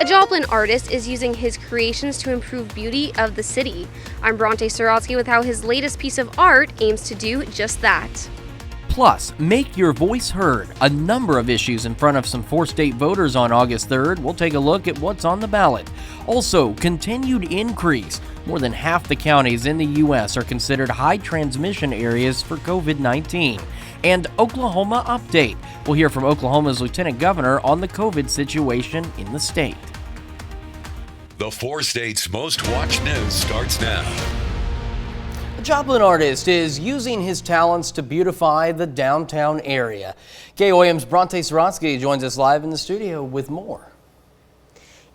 A Joplin artist is using his creations to improve beauty of the city. I'm Bronte Sorotsky with how his latest piece of art aims to do just that. Plus, make your voice heard. A number of issues in front of some 4 state voters on August 3rd. We'll take a look at what's on the ballot. Also, continued increase. More than half the counties in the U.S. are considered high transmission areas for COVID-19. And Oklahoma update. We'll hear from Oklahoma's Lieutenant Governor on the COVID situation in the state. The 4 states' most watched news starts now. A Joplin artist is using his talents to beautify the downtown area. KOAM's Bronte Sorotsky joins us live in the studio with more.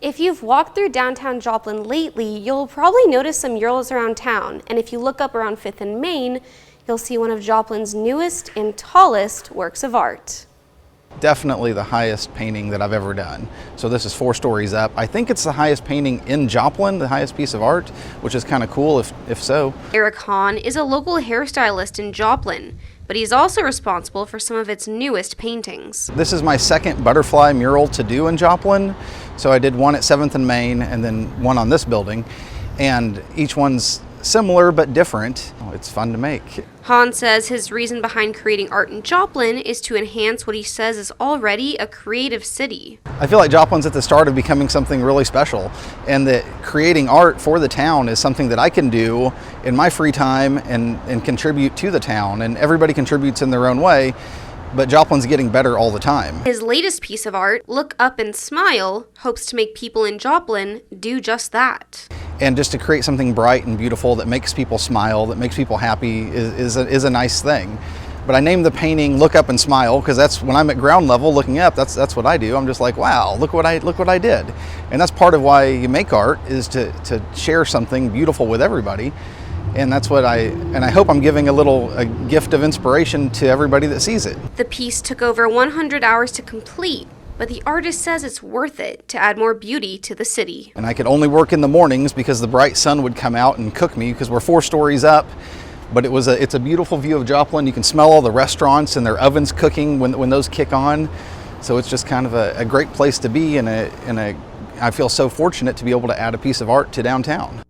If you've walked through downtown Joplin lately, you'll probably notice some murals around town. And if you look up around 5th and Main, you'll see one of Joplin's newest and tallest works of art. Definitely the highest painting that I've ever done. So this is 4 stories up. I think it's the highest painting in Joplin, the highest piece of art, which is kind of cool if so. Eric Hahn is a local hairstylist in Joplin, but he's also responsible for some of its newest paintings. This is my second butterfly mural to do in Joplin. So I did one at 7th and Main and then one on this building, and each one's similar but different. It's fun to make. Hahn says his reason behind creating art in Joplin is to enhance what he says is already a creative city. I feel like Joplin's at the start of becoming something really special, and that creating art for the town is something that I can do in my free time and contribute to the town, and everybody contributes in their own way. But Joplin's getting better all the time. His latest piece of art, Look Up and Smile, hopes to make people in Joplin do just that. And just to create something bright and beautiful that makes people smile, that makes people happy is a nice thing. But I named the painting Look Up and Smile because that's when I'm at ground level looking up, that's what I do. I'm just like, wow, look what I did. And that's part of why you make art, is to share something beautiful with everybody. And that's what I hope I'm giving a gift of inspiration to everybody that sees it. The piece took over 100 hours to complete, but the artist says it's worth it to add more beauty to the city. And I could only work in the mornings because the bright sun would come out and cook me, because we're 4 stories up. But it's a beautiful view of Joplin. You can smell all the restaurants and their ovens cooking when those kick on. So it's just kind of a great place to be, and I feel so fortunate to be able to add a piece of art to downtown.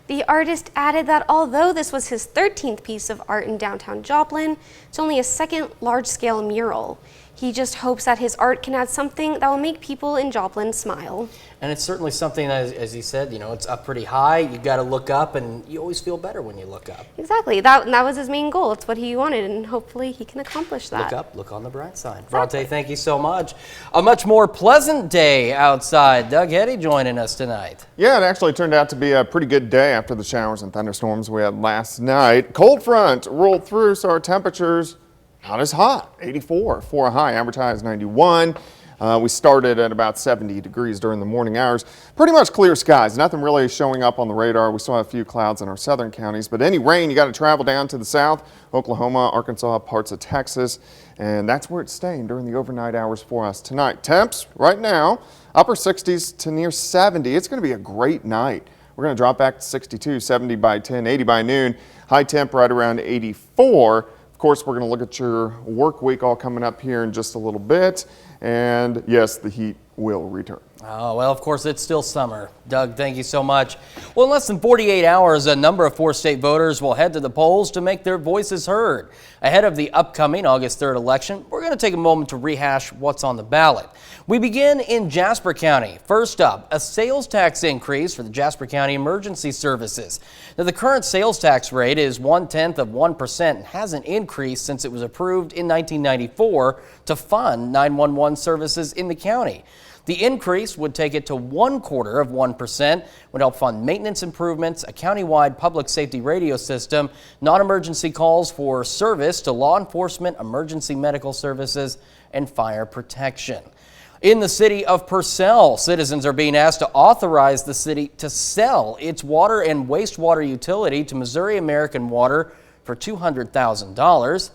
The artist added that although this was his 13th piece of art in downtown Joplin, it's only a second large-scale mural. He just hopes that his art can add something that will make people in Joplin smile. And it's certainly something that, as he said, it's up pretty high. You got to look up, and you always feel better when you look up. Exactly. That was his main goal. It's what he wanted, and hopefully he can accomplish that. Look up, look on the bright side. Exactly. Bronte, thank you so much. A much more pleasant day outside. Doug Heady joining us tonight. Yeah, it actually turned out to be a pretty good day after the showers and thunderstorms we had last night. Cold front rolled through, so our temperatures not as hot. 84 for a high, advertised 91. We started at about 70 degrees during the morning hours. Pretty much clear skies. Nothing really showing up on the radar. We still have a few clouds in our southern counties, but any rain, you got to travel down to the south, Oklahoma, Arkansas, parts of Texas, and that's where it's staying during the overnight hours for us tonight. Temps right now, upper 60s to near 70. It's going to be a great night. We're going to drop back to 62, 70 by 10, 80 by noon. High temp right around 84. Of course, we're going to look at your work week all coming up here in just a little bit. And yes, the heat will return. Oh, well, of course, it's still summer. Doug, thank you so much. Well, in less than 48 hours, a number of 4 state voters will head to the polls to make their voices heard. Ahead of the upcoming August 3rd election, we're going to take a moment to rehash what's on the ballot. We begin in Jasper County. First up, a sales tax increase for the Jasper County Emergency Services. Now, the current sales tax rate is 0.1% and hasn't increased since it was approved in 1994 to fund 911 services in the county. The increase would take it to 0.25%, would help fund maintenance improvements, a countywide public safety radio system, non-emergency calls for service to law enforcement, emergency medical services, and fire protection. In the city of Purcell, citizens are being asked to authorize the city to sell its water and wastewater utility to Missouri American Water for $200,000.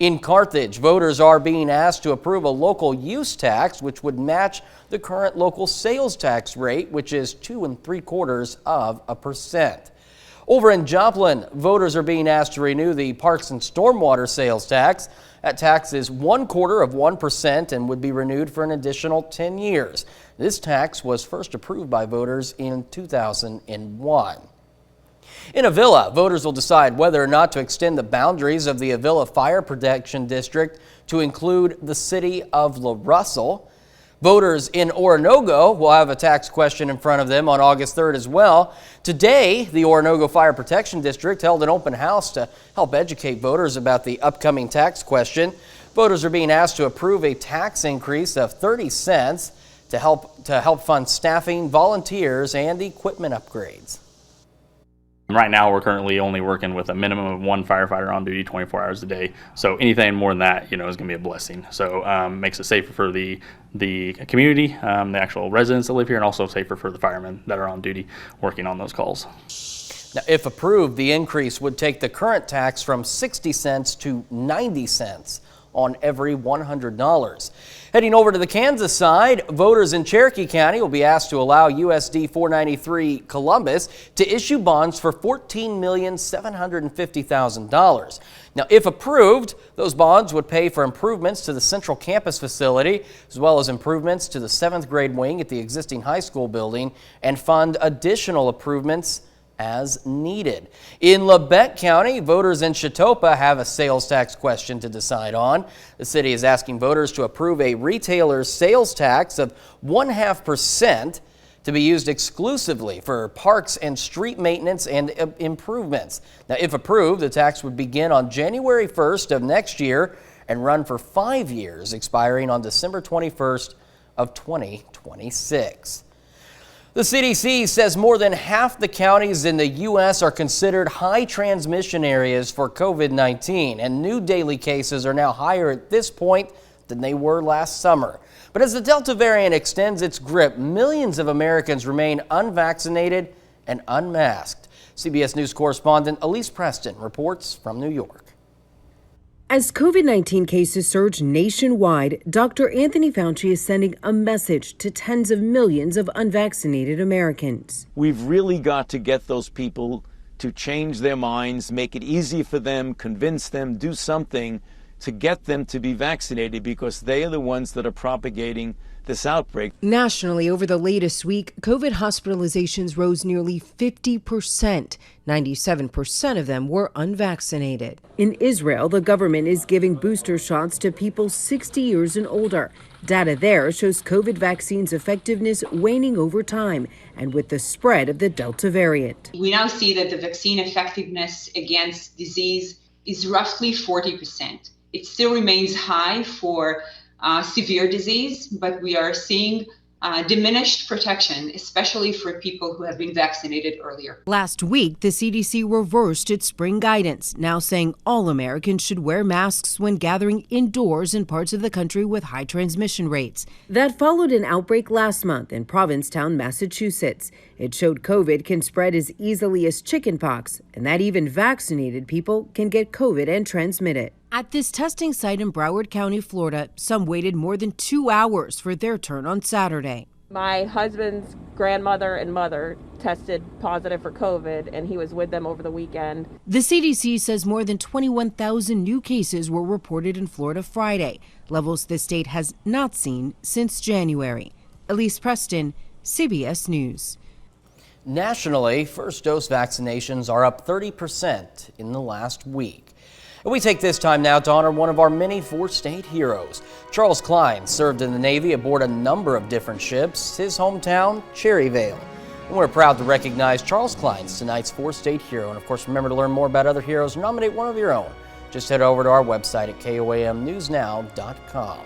In Carthage, voters are being asked to approve a local use tax, which would match the current local sales tax rate, which is 2.75%. Over in Joplin, voters are being asked to renew the parks and stormwater sales tax. That tax is 0.25% and would be renewed for an additional 10 years. This tax was first approved by voters in 2001. In Avila, voters will decide whether or not to extend the boundaries of the Avila Fire Protection District to include the city of La Russell. Voters in Oronogo will have a tax question in front of them on August 3rd as well. Today, the Oronogo Fire Protection District held an open house to help educate voters about the upcoming tax question. Voters are being asked to approve a tax increase of 30 cents to help fund staffing, volunteers, and equipment upgrades. Right now, we're currently only working with a minimum of one firefighter on duty 24 hours a day. So anything more than that, is going to be a blessing. So makes it safer for the community, the actual residents that live here, and also safer for the firemen that are on duty working on those calls. Now, if approved, the increase would take the current tax from 60 cents to 90 cents on every $100. Heading over to the Kansas side, voters in Cherokee County will be asked to allow USD 493 Columbus to issue bonds for $14,750,000. Now, if approved, those bonds would pay for improvements to the central campus facility, as well as improvements to the 7th grade wing at the existing high school building, and fund additional improvements as needed. In Labette County, voters in Chetopa have a sales tax question to decide on. The city is asking voters to approve a retailer's sales tax of 0.5% to be used exclusively for parks and street maintenance and improvements. Now, if approved, the tax would begin on January 1st of next year and run for 5 years, expiring on December 21st of 2026. The CDC says more than half the counties in the U.S. are considered high transmission areas for COVID-19, and new daily cases are now higher at this point than they were last summer. But as the Delta variant extends its grip, millions of Americans remain unvaccinated and unmasked. CBS News correspondent Elise Preston reports from New York. As COVID-19 cases surge nationwide, Dr. Anthony Fauci is sending a message to tens of millions of unvaccinated Americans. We've really got to get those people to change their minds, make it easy for them, convince them, do something to get them to be vaccinated, because they are the ones that are propagating this outbreak. Nationally, over the latest week, COVID hospitalizations rose nearly 50%. 97% of them were unvaccinated. In Israel, the government is giving booster shots to people 60 years and older. Data there shows COVID vaccines' effectiveness waning over time, and with the spread of the Delta variant. We now see that the vaccine effectiveness against disease is roughly 40%. It still remains high for severe disease, but we are seeing diminished protection, especially for people who have been vaccinated earlier. Last week, the CDC reversed its spring guidance, now saying all Americans should wear masks when gathering indoors in parts of the country with high transmission rates. That followed an outbreak last month in Provincetown, Massachusetts. It showed COVID can spread as easily as chickenpox, and that even vaccinated people can get COVID and transmit it. At this testing site in Broward County, Florida, some waited more than 2 hours for their turn on Saturday. My husband's grandmother and mother tested positive for COVID, and he was with them over the weekend. The CDC says more than 21,000 new cases were reported in Florida Friday, levels the state has not seen since January. Elise Preston, CBS News. Nationally, first dose vaccinations are up 30% in the last week. And we take this time now to honor one of our many four-state heroes. Charles Klein served in the Navy aboard a number of different ships, his hometown, Cherryvale. And we're proud to recognize Charles Klein, tonight's four-state hero. And of course, remember to learn more about other heroes, nominate one of your own. Just head over to our website at KOAMNewsNow.com.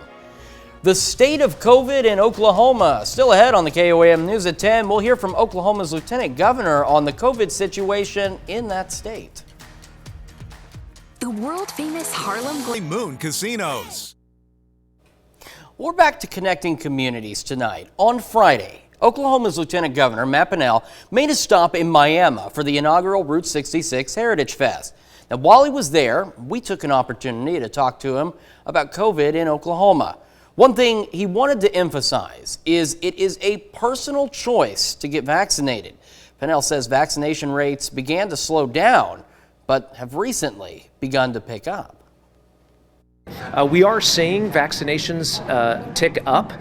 The state of COVID in Oklahoma. Still ahead on the KOAM News at 10. We'll hear from Oklahoma's Lieutenant Governor on the COVID situation in that state. The world-famous Harlem Moon Casinos. We're back to connecting communities tonight. On Friday, Oklahoma's Lieutenant Governor Matt Pinnell made a stop in Miami for the inaugural Route 66 Heritage Fest. Now, while he was there, we took an opportunity to talk to him about COVID in Oklahoma. One thing he wanted to emphasize is it is a personal choice to get vaccinated. Pinnell says vaccination rates began to slow down, but have recently begun to pick up. We are seeing vaccinations tick up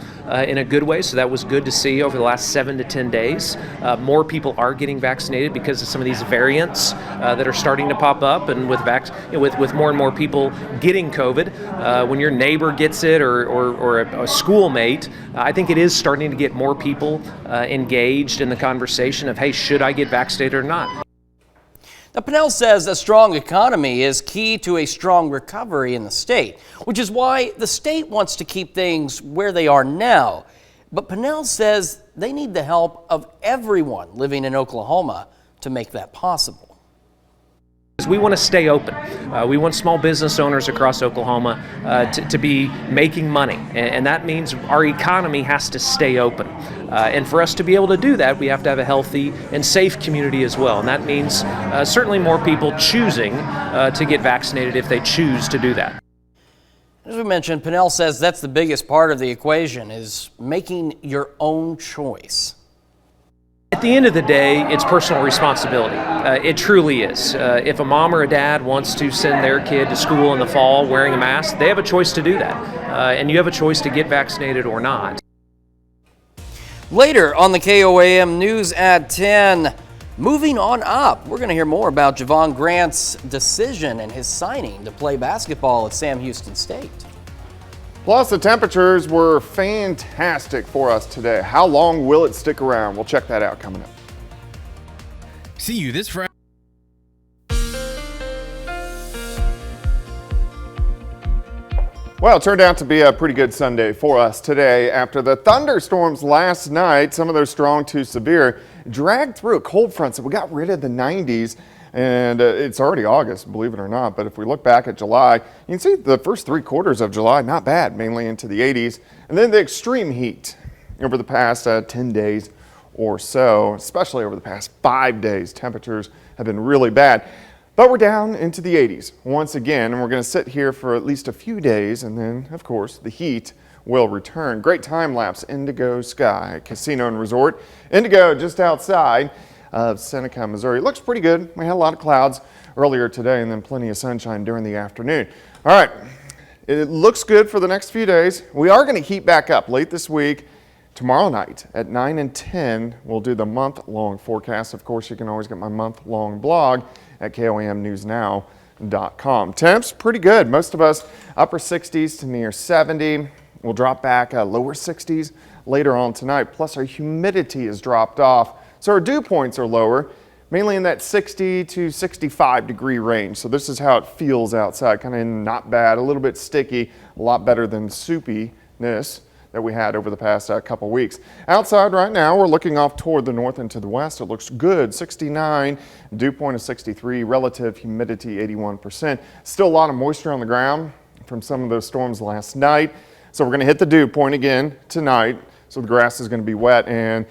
in a good way, so that was good to see over the last 7 to 10 days. More people are getting vaccinated because of some of these variants that are starting to pop up, and with more and more people getting COVID, when your neighbor gets it or a schoolmate, I think it is starting to get more people engaged in the conversation of, hey, should I get vaccinated or not? Now, Pinnell says a strong economy is key to a strong recovery in the state, which is why the state wants to keep things where they are now. But Pinnell says they need the help of everyone living in Oklahoma to make that possible. We want to stay open. We want small business owners across Oklahoma to be making money, and that means our economy has to stay open. And for us to be able to do that, we have to have a healthy and safe community as well, and that means certainly more people choosing to get vaccinated if they choose to do that. As we mentioned, Pinnell says that's the biggest part of the equation, is making your own choice. At the end of the day, it's personal responsibility. It truly is. If a mom or a dad wants to send their kid to school in the fall wearing a mask, they have a choice to do that. And you have a choice to get vaccinated or not. Later on the KOAM News at 10, moving on up, we're going to hear more about Javon Grant's decision and his signing to play basketball at Sam Houston State. Plus, the temperatures were fantastic for us today. How long will it stick around? We'll check that out coming up. See you this Friday. Well, it turned out to be a pretty good Sunday for us today. After the thunderstorms last night, some of those strong to severe, dragged through a cold front, so we got rid of the 90s. And it's already August, believe it or not. But if we look back at July, you can see the first 3 quarters of July, not bad, mainly into the 80s. And then the extreme heat over the past 10 days or so, especially over the past 5 days, temperatures have been really bad. But we're down into the 80s once again, and we're going to sit here for at least a few days. And then, of course, the heat will return. Great time lapse, Indigo Sky Casino and Resort. Indigo just outside of Seneca, Missouri. Looks pretty good. We had a lot of clouds earlier today and then plenty of sunshine during the afternoon. All right, it looks good for the next few days. We are going to heat back up late this week. Tomorrow night at 9 and 10, we'll do the month-long forecast. Of course, you can always get my month-long blog at KOAMnewsnow.com. Temps, pretty good. Most of us upper 60s to near 70. We'll drop back lower 60s later on tonight. Plus, our humidity has dropped off. So our dew points are lower, mainly in that 60 to 65 degree range. So this is how it feels outside, kind of not bad, a little bit sticky, a lot better than soupiness that we had over the past couple weeks. Outside right now, we're looking off toward the north and to the west. It looks good, 69, dew point of 63, relative humidity 81%. Still a lot of moisture on the ground from some of those storms last night. So we're going to hit the dew point again tonight. So the grass is going to be wet and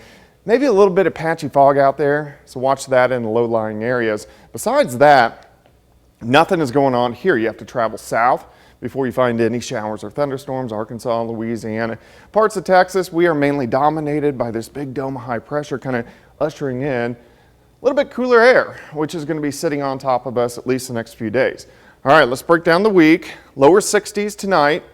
maybe a little bit of patchy fog out there, so watch that in the low-lying areas. Besides that, nothing is going on here. You have to travel south before you find any showers or thunderstorms. Arkansas, Louisiana, parts of Texas, we are mainly dominated by this big dome of high pressure kind of ushering in a little bit cooler air, which is going to be sitting on top of us at least the next few days. All right, let's break down the week. Lower 60s tonight.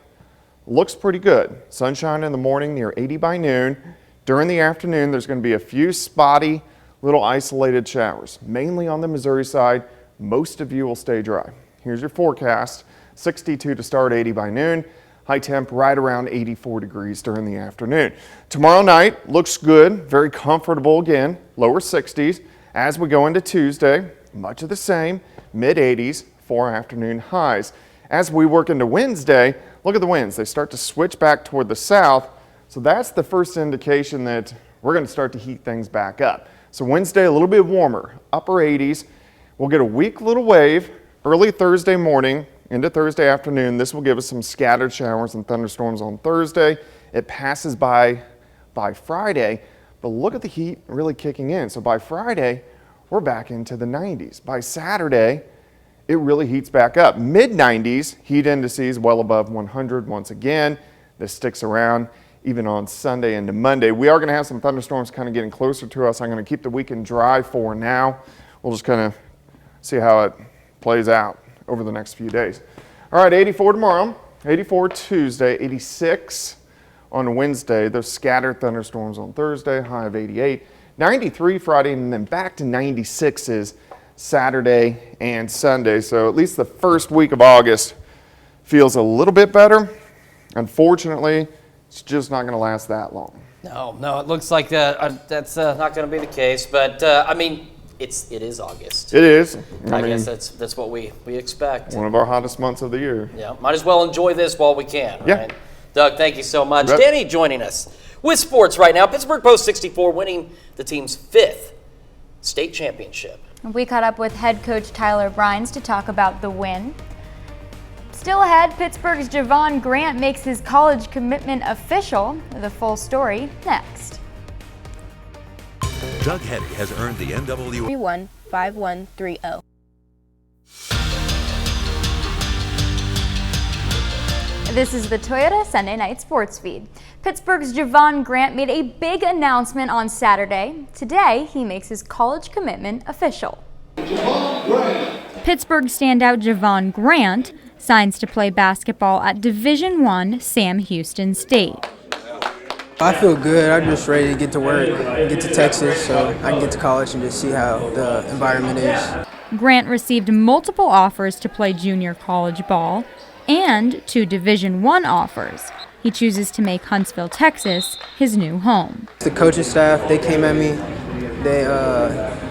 Looks pretty good. Sunshine in the morning, near 80 by noon. During the afternoon, there's going to be a few spotty, little isolated showers, mainly on the Missouri side. Most of you will stay dry. Here's your forecast. 62 to start, 80 by noon. High temp right around 84 degrees during the afternoon. Tomorrow night looks good, very comfortable again, lower 60s. As we go into Tuesday, much of the same, mid 80s for afternoon highs. As we work into Wednesday, look at the winds. They start to switch back toward the south. So that's the first indication that we're going to start to heat things back up. So Wednesday, a little bit warmer, upper 80s. We'll get a weak little wave early Thursday morning into Thursday afternoon. This will give us some scattered showers and thunderstorms on Thursday. It passes by Friday, but look at the heat really kicking in. So by Friday, we're back into the 90s. By Saturday, it really heats back up. Mid 90s, heat indices well above 100 once again. This sticks around even on Sunday into Monday. We are going to have some thunderstorms kind of getting closer to us. I'm going to keep the weekend dry for now. We'll just kind of see how it plays out over the next few days. All right, 84 tomorrow, 84 Tuesday, 86 on Wednesday. Those scattered thunderstorms on Thursday, high of 88. 93 Friday, and then back to 96s Saturday and Sunday. So at least the first week of August feels a little bit better. Unfortunately, it's just not going to last that long. No, it looks like that's not going to be the case. But I mean, it is August. It is. I guess that's what we expect. One of our hottest months of the year. Yeah, might as well enjoy this while we can. Yeah. Right? Doug, thank you so much. Yep. Danny joining us with sports right now. Pittsburgh Post 64 winning the team's 5th state championship. We caught up with head coach Tyler Brines to talk about the win. Still ahead, Pittsburgh's Javon Grant makes his college commitment official. The full story next. Doug Heady has earned the NWA 315130. This is the Toyota Sunday Night Sports Feed. Pittsburgh's Javon Grant made a big announcement on Saturday. Today, he makes his college commitment official. Pittsburgh standout Javon Grant signs to play basketball at Division I Sam Houston State. I feel good. I'm just ready to get to work, get to Texas so I can get to college and just see how the environment is. Grant received multiple offers to play junior college ball and 2 Division I offers. He chooses to make Huntsville, Texas, his new home. The coaching staff, they came at me. They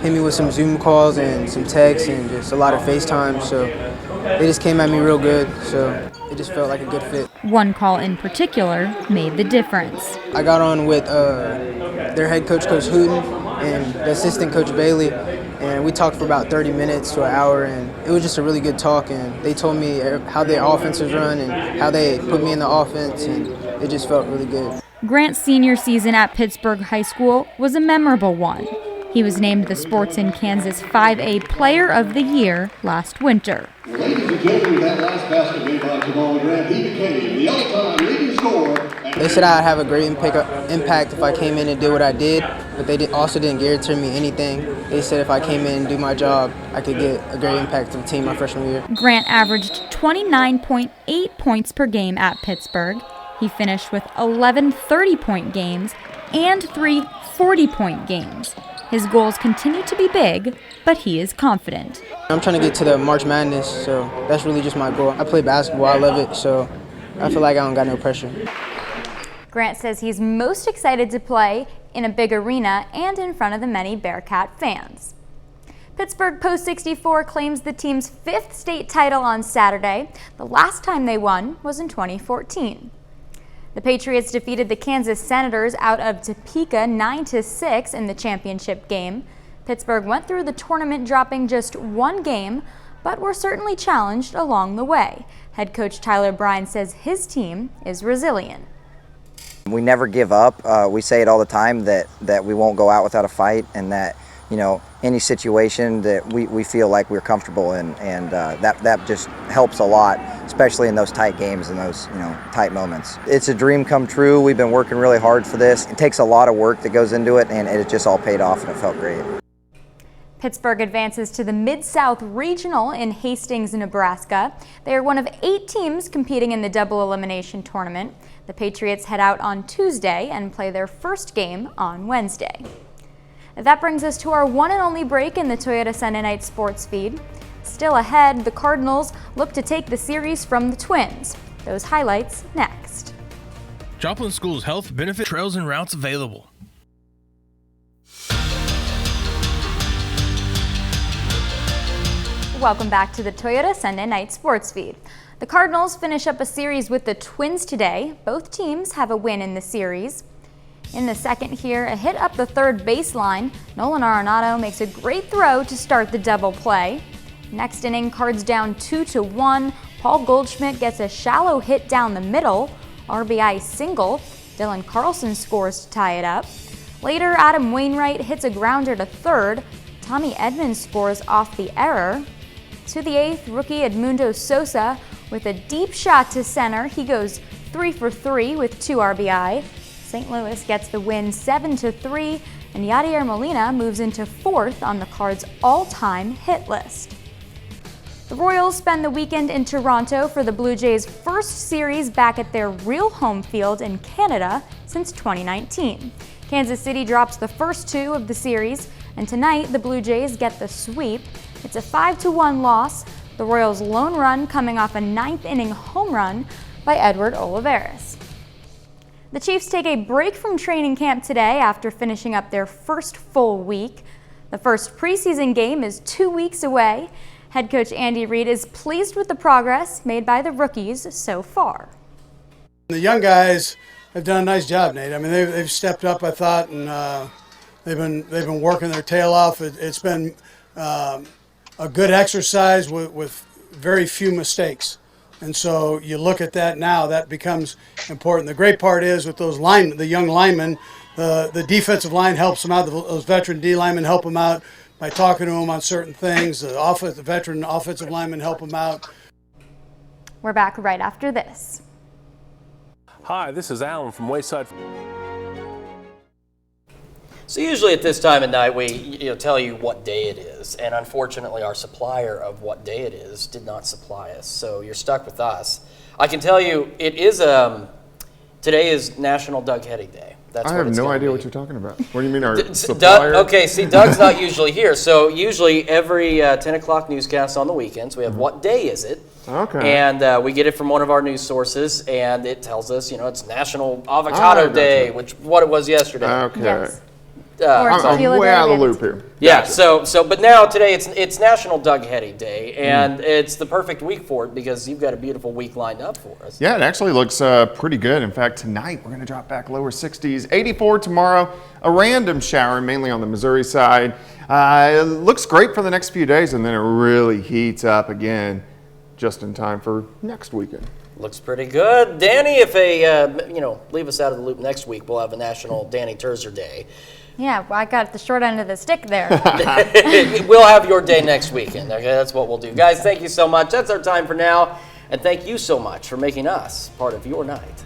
hit me with some Zoom calls and some texts and just a lot of FaceTime. So they just came at me real good. So it just felt like a good fit. One call in particular made the difference. I got on with their head coach, Coach Hooten, and the assistant coach Bailey. And we talked for about 30 minutes to an hour, and it was just a really good talk. And they told me how their offense was run and how they put me in the offense, and it just felt really good. Grant's senior season at Pittsburgh High School was a memorable one. He was named the Sports in Kansas 5A Player of the Year last winter. Ladies and gentlemen, that last basket made by Javon Grant, he became the all-time leading scorer. They said I'd have a great impact if I came in and did what I did, but they also didn't guarantee me anything. They said if I came in and do my job, I could get a great impact to the team my freshman year. Grant averaged 29.8 points per game at Pittsburgh. He finished with 11 30-point games and 3 40-point games. His goals continue to be big, but he is confident. I'm trying to get to the March Madness, so that's really just my goal. I play basketball, I love it, so I feel like I don't got no pressure. Grant says he's most excited to play in a big arena and in front of the many Bearcat fans. Pittsburgh Post 64 claims the team's 5th state title on Saturday. The last time they won was in 2014. The Patriots defeated the Kansas Senators out of Topeka 9-6 in the championship game. Pittsburgh went through the tournament dropping just 1 game, but were certainly challenged along the way. Head coach Tyler Brines says his team is resilient. We never give up. We say it all the time that we won't go out without a fight, and that, you know, any situation that we feel like we're comfortable in, and that just helps a lot, especially in those tight games and those, you know, tight moments. It's a dream come true. We've been working really hard for this. It takes a lot of work that goes into it, and it just all paid off, and it felt great. Pittsburgh advances to the Mid-South Regional in Hastings, Nebraska. They are one of 8 teams competing in the double elimination tournament. The Patriots head out on Tuesday and play their first game on Wednesday. That brings us to our one and only break in the Toyota Sunday Night Sports Feed. Still ahead, the Cardinals look to take the series from the Twins. Those highlights next. Joplin School's health benefit trails and routes available. Welcome back to the Toyota Sunday Night Sports Feed. The Cardinals finish up a series with the Twins today. Both teams have a win in the series. In the second here, a hit up the third baseline. Nolan Arenado makes a great throw to start the double play. Next inning, Cards down 2-1. Paul Goldschmidt gets a shallow hit down the middle. RBI single. Dylan Carlson scores to tie it up. Later, Adam Wainwright hits a grounder to third. Tommy Edmonds scores off the error. To the 8th, rookie Edmundo Sosa with a deep shot to center. He goes 3 for 3 with 2 RBI. St. Louis gets the win 7-3, and Yadier Molina moves into 4th on the Cards' all-time hit list. The Royals spend the weekend in Toronto for the Blue Jays' first series back at their real home field in Canada since 2019. Kansas City drops the first 2 of the series, and tonight the Blue Jays get the sweep. It's a 5-1 loss, the Royals' lone run coming off a 9th-inning home run by Edward Olivares. The Chiefs take a break from training camp today after finishing up their first full week. The first preseason game is 2 weeks away. Head coach Andy Reid is pleased with the progress made by the rookies so far. The young guys have done a nice job, Nate. I mean, they've stepped up, I thought, and they've been working their tail off. It's been a good exercise with very few mistakes. And so you look at that now, that becomes important. The great part is with those linemen, the young linemen, the defensive line helps them out. Those veteran D linemen help them out by talking to them on certain things. The veteran offensive linemen help them out. We're back right after this. Hi, this is Alan from Wayside. So usually at this time of night we tell you what day it is, and unfortunately our supplier of what day it is did not supply us, so you're stuck with us. I can tell you it is today is National Dougherty Day. That's I what have no idea be. what you're talking about. What do you mean, our supplier? Okay, see, Doug's not usually here. So usually every 10 o'clock newscast on the weekends, we have what day is it? Okay. And we get it from one of our news sources, and it tells us, it's National Avocado Day, which what it was yesterday. Okay. Yes. I'm way out of the loop here. Yeah, but now today it's National Dougherty Day, and it's the perfect week for it because you've got a beautiful week lined up for us. Yeah, it actually looks pretty good. In fact, tonight we're going to drop back lower 60s. 84 tomorrow, a random shower mainly on the Missouri side. It looks great for the next few days, and then it really heats up again just in time for next weekend. Looks pretty good. Danny, if leave us out of the loop next week, we'll have a National Danny Terzer Day. Yeah, well, I got the short end of the stick there. We'll have your day next weekend. Okay, that's what we'll do. Guys, thank you so much. That's our time for now. And thank you so much for making us part of your night.